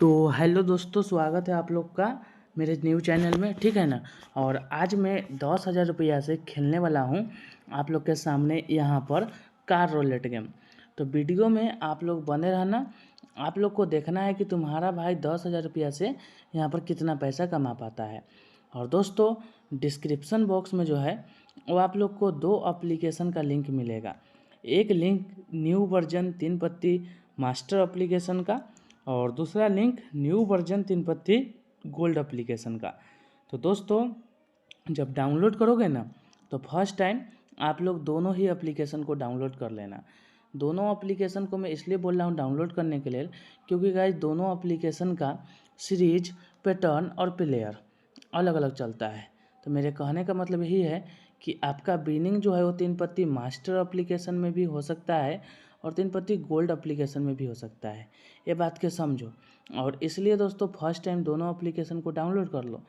तो हेलो दोस्तों, स्वागत है आप लोग का मेरे न्यू चैनल में। ठीक है ना। और आज मैं 10,000 रुपया से खेलने वाला हूँ आप लोग के सामने यहाँ पर कार रोलेट गेम। तो वीडियो में आप लोग बने रहना। आप लोग को देखना है कि तुम्हारा भाई 10,000 रुपया से यहाँ पर कितना पैसा कमा पाता है। और दोस्तों, डिस्क्रिप्शन बॉक्स में जो है वो आप लोग को 2 एप्लीकेशन का लिंक मिलेगा। एक लिंक न्यू वर्जन 3 पत्ती मास्टर एप्लीकेशन का, और दूसरा लिंक न्यू वर्जन 3 पत्ती गोल्ड एप्लीकेशन का। तो दोस्तों, जब डाउनलोड करोगे ना, तो फर्स्ट टाइम आप लोग दोनों ही एप्लीकेशन को डाउनलोड कर लेना। दोनों एप्लीकेशन को मैं इसलिए बोल रहा हूँ डाउनलोड करने के लिए, क्योंकि गाइस दोनों एप्लीकेशन का सीरीज, पैटर्न और प्लेयर अलग अलग चलता है। तो मेरे कहने का मतलब यही है कि आपका विनिंग जो है वो 3 पत्ती मास्टर एप्लीकेशन में भी हो सकता है और 3 पत्ती गोल्ड एप्लीकेशन में भी हो सकता है। ये बात के समझो। और इसलिए दोस्तों, फर्स्ट टाइम दोनों एप्लीकेशन को डाउनलोड कर लो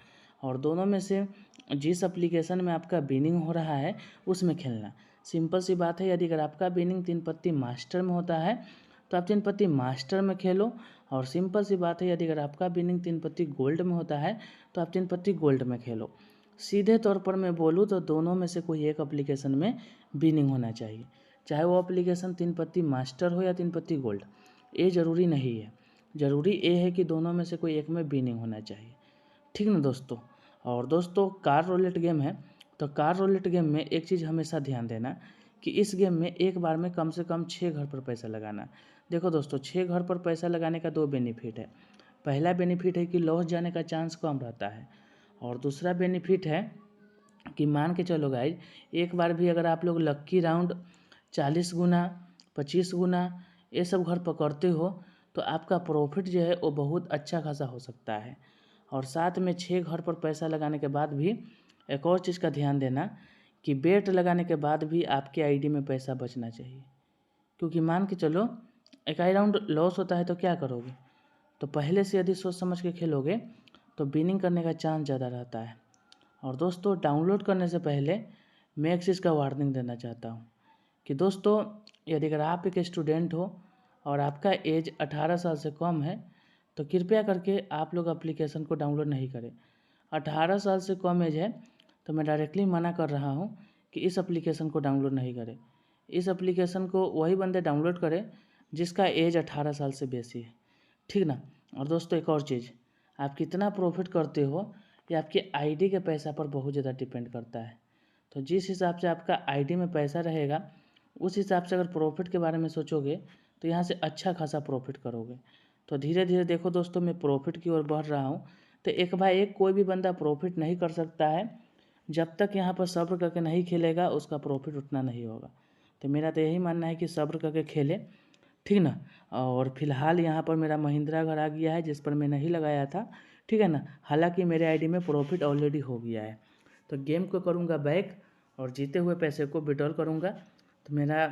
और दोनों में से जिस एप्लीकेशन में आपका विनिंग हो रहा है उसमें खेलना। सिंपल सी बात है, यदि अगर आपका विनिंग 3 पत्ती मास्टर में होता है तो आप 3 पत्ती मास्टर में खेलो। और सिंपल सी बात है, यदि अगर आपका विनिंग 3 पत्ती गोल्ड में होता है तो आप 3 पत्ती गोल्ड में खेलो। सीधे तौर पर मैं बोलूँ तो दोनों में से कोई एक एप्लीकेशन में विनिंग होना चाहिए, चाहे वो एप्लीकेशन 3 पत्ती मास्टर हो या 3 पत्ती गोल्ड। ये ज़रूरी नहीं है। ज़रूरी ये है कि दोनों में से कोई एक में विनिंग होना चाहिए। ठीक ना दोस्तों। और दोस्तों, कार रोलेट गेम है, तो कार रोलेट गेम में एक चीज़ हमेशा ध्यान देना कि इस गेम में एक बार में कम से कम 6 घर पर पैसा लगाना। देखो दोस्तों, 6 घर पर पैसा लगाने का 2 बेनिफिट है। पहला बेनिफिट है कि लॉस जाने का चांस कम रहता है, और दूसरा बेनिफिट है कि मान के चलो गाइज, एक बार भी अगर आप लोग लक्की राउंड 40 गुना, 25 गुना ये सब घर पकड़ते हो तो आपका प्रॉफिट जो है वो बहुत अच्छा खासा हो सकता है। और साथ में 6 घर पर पैसा लगाने के बाद भी एक और चीज़ का ध्यान देना कि बेट लगाने के बाद भी आपके आईडी में पैसा बचना चाहिए। क्योंकि मान के चलो एक आई राउंड लॉस होता है तो क्या करोगे, तो पहले से यदि सोच समझ के खेलोगे तो विनिंग करने का चांस ज़्यादा रहता है। और दोस्तों, डाउनलोड करने से पहले मैं एक चीज़ का वार्निंग देना चाहता हूँ कि दोस्तों, यदि अगर आप एक स्टूडेंट हो और आपका एज 18 साल से कम है तो कृपया करके आप लोग एप्लीकेशन को डाउनलोड नहीं करें। 18 साल से कम एज है तो मैं डायरेक्टली मना कर रहा हूँ कि इस एप्लीकेशन को डाउनलोड नहीं करें। इस एप्लीकेशन को वही बंदे डाउनलोड करें जिसका एज 18 साल से बेसी है। ठीक ना। और दोस्तों, एक और चीज़, आप कितना प्रॉफिट करते हो ये आपके आईडी के पैसा पर बहुत ज़्यादा डिपेंड करता है। तो जिस हिसाब से आपका आईडी में पैसा रहेगा उस हिसाब से अगर प्रॉफिट के बारे में सोचोगे तो यहाँ से अच्छा खासा प्रॉफिट करोगे। तो धीरे धीरे देखो दोस्तों, मैं प्रॉफिट की ओर बढ़ रहा हूँ। तो एक भाई एक कोई भी बंदा प्रॉफिट नहीं कर सकता है जब तक यहाँ पर सब्र करके नहीं खेलेगा, उसका प्रॉफिट उतना नहीं होगा। तो मेरा तो यही मानना है कि सब्र करके खेले। ठीक ना। और फिलहाल यहाँ पर मेरा महिंद्रा घर आ गया है जिस पर मैं नहीं लगाया था। ठीक है ना। हालांकि मेरे आईडी में प्रॉफिट ऑलरेडी हो गया है। तो गेम को करूँगा बैक और जीते हुए पैसे को विड्रॉल करूँगा। तो मेरा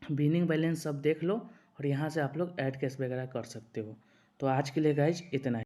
विनिंग बैलेंस सब देख लो और यहाँ से आप लोग ऐड कैश वगैरह कर सकते हो। तो आज के लिए गाइज इतना ही।